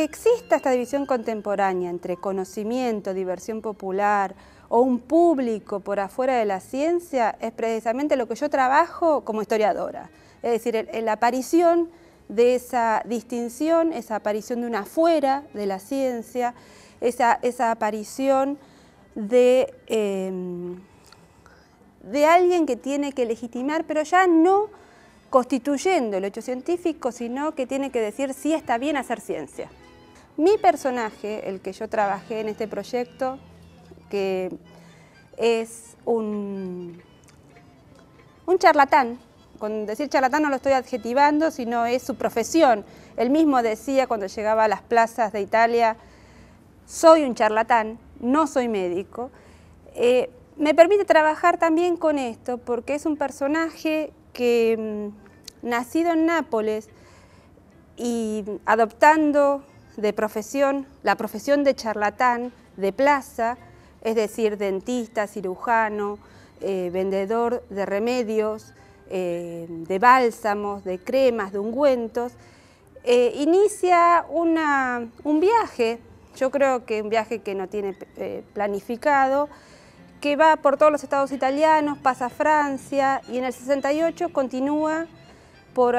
que exista esta división contemporánea entre conocimiento, diversión popular o un público por afuera de la ciencia es precisamente lo que yo trabajo como historiadora. Es decir, la aparición de esa distinción, esa aparición de un afuera de la ciencia, esa aparición de alguien que tiene que legitimar, pero ya no constituyendo el hecho científico, sino que tiene que decir si está bien hacer ciencia. Mi personaje, el que yo trabajé en este proyecto, que es un charlatán. Con decir charlatán no lo estoy adjetivando, sino es su profesión. Él mismo decía cuando llegaba a las plazas de Italia, soy un charlatán, no soy médico. Me permite trabajar también con esto porque es un personaje que, nacido en Nápoles y adoptando de profesión la profesión de charlatán de plaza, es decir, dentista, cirujano, vendedor de remedios, de bálsamos, de cremas, de ungüentos, inicia un viaje, yo creo que un viaje que no tiene planificado, que va por todos los estados italianos, pasa a Francia y en el 68 continúa por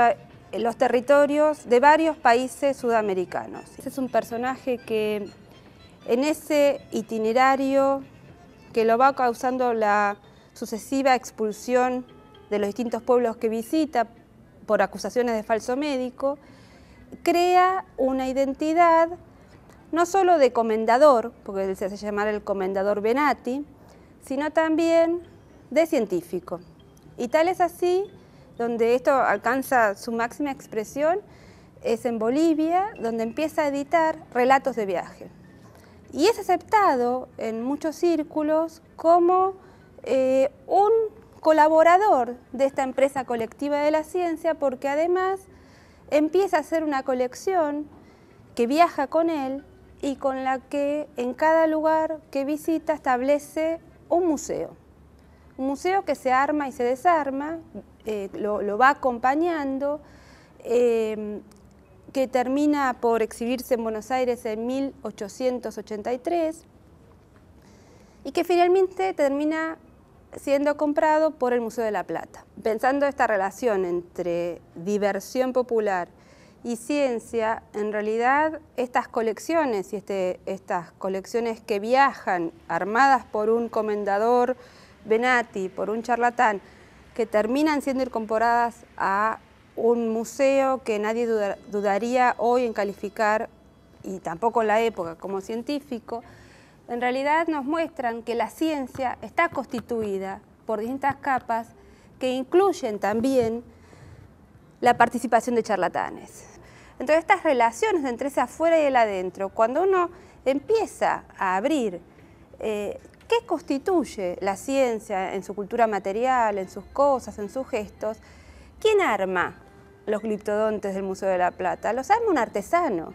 los territorios de varios países sudamericanos. Es un personaje que en ese itinerario que lo va causando la sucesiva expulsión de los distintos pueblos que visita por acusaciones de falso médico, crea una identidad no solo de comendador, porque él se hace llamar el comendador Benati, sino también de científico. Y tal es así, donde esto alcanza su máxima expresión, es en Bolivia, donde empieza a editar relatos de viaje. Y es aceptado en muchos círculos como un colaborador de esta empresa colectiva de la ciencia, porque además empieza a hacer una colección que viaja con él y con la que en cada lugar que visita establece un museo que se arma y se desarma, lo va acompañando, que termina por exhibirse en Buenos Aires en 1883 y que finalmente termina siendo comprado por el Museo de la Plata. Pensando esta relación entre diversión popular y ciencia, en realidad estas colecciones y estas colecciones que viajan armadas por un comendador Benati, por un charlatán, que terminan siendo incorporadas a un museo que nadie dudaría hoy en calificar, y tampoco en la época, como científico, en realidad nos muestran que la ciencia está constituida por distintas capas que incluyen también la participación de charlatanes. Entonces estas relaciones entre ese afuera y el adentro, cuando uno empieza a abrir qué constituye la ciencia en su cultura material, en sus cosas, en sus gestos, ¿quién arma los gliptodontes del Museo de la Plata? Los arma un artesano,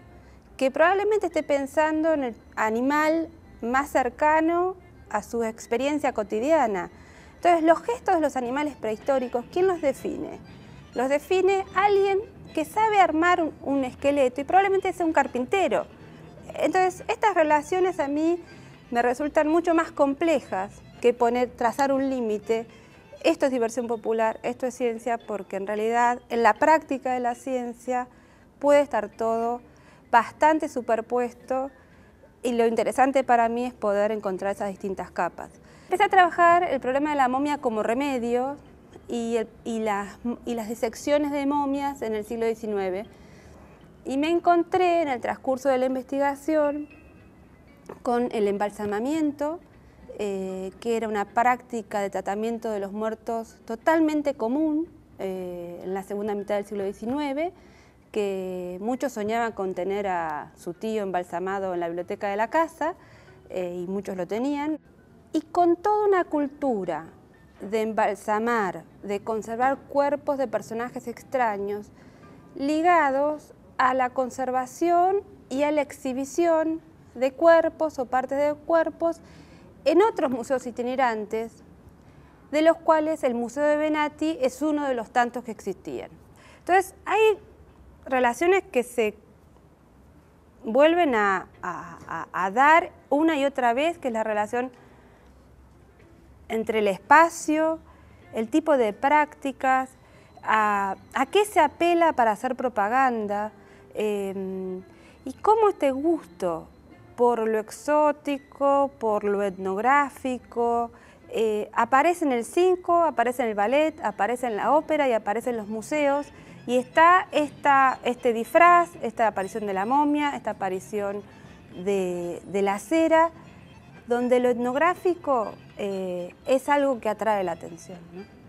que probablemente esté pensando en el animal más cercano a su experiencia cotidiana. Entonces, los gestos de los animales prehistóricos, ¿quién los define? Los define alguien que sabe armar un esqueleto y probablemente sea un carpintero. Entonces, estas relaciones a mí me resultan mucho más complejas que trazar un límite. Esto es diversión popular, esto es ciencia, porque en realidad en la práctica de la ciencia puede estar todo bastante superpuesto y lo interesante para mí es poder encontrar esas distintas capas. Empecé a trabajar el problema de la momia como remedio y las disecciones de momias en el siglo XIX y me encontré en el transcurso de la investigación con el embalsamamiento, que era una práctica de tratamiento de los muertos totalmente común en la segunda mitad del siglo XIX, que muchos soñaban con tener a su tío embalsamado en la biblioteca de la casa, y muchos lo tenían, y con toda una cultura de embalsamar, de conservar cuerpos de personajes extraños, ligados a la conservación y a la exhibición de cuerpos o partes de cuerpos en otros museos itinerantes, de los cuales el Museo de Benati es uno de los tantos que existían. Entonces, hay relaciones que se vuelven a dar una y otra vez, que es la relación entre el espacio, el tipo de prácticas, a qué se apela para hacer propaganda, y cómo este gusto por lo exótico, por lo etnográfico, aparece en el circo, aparece en el ballet, aparece en la ópera y aparece en los museos, y está este disfraz, esta aparición de la momia, esta aparición de la cera, donde lo etnográfico es algo que atrae la atención, ¿no?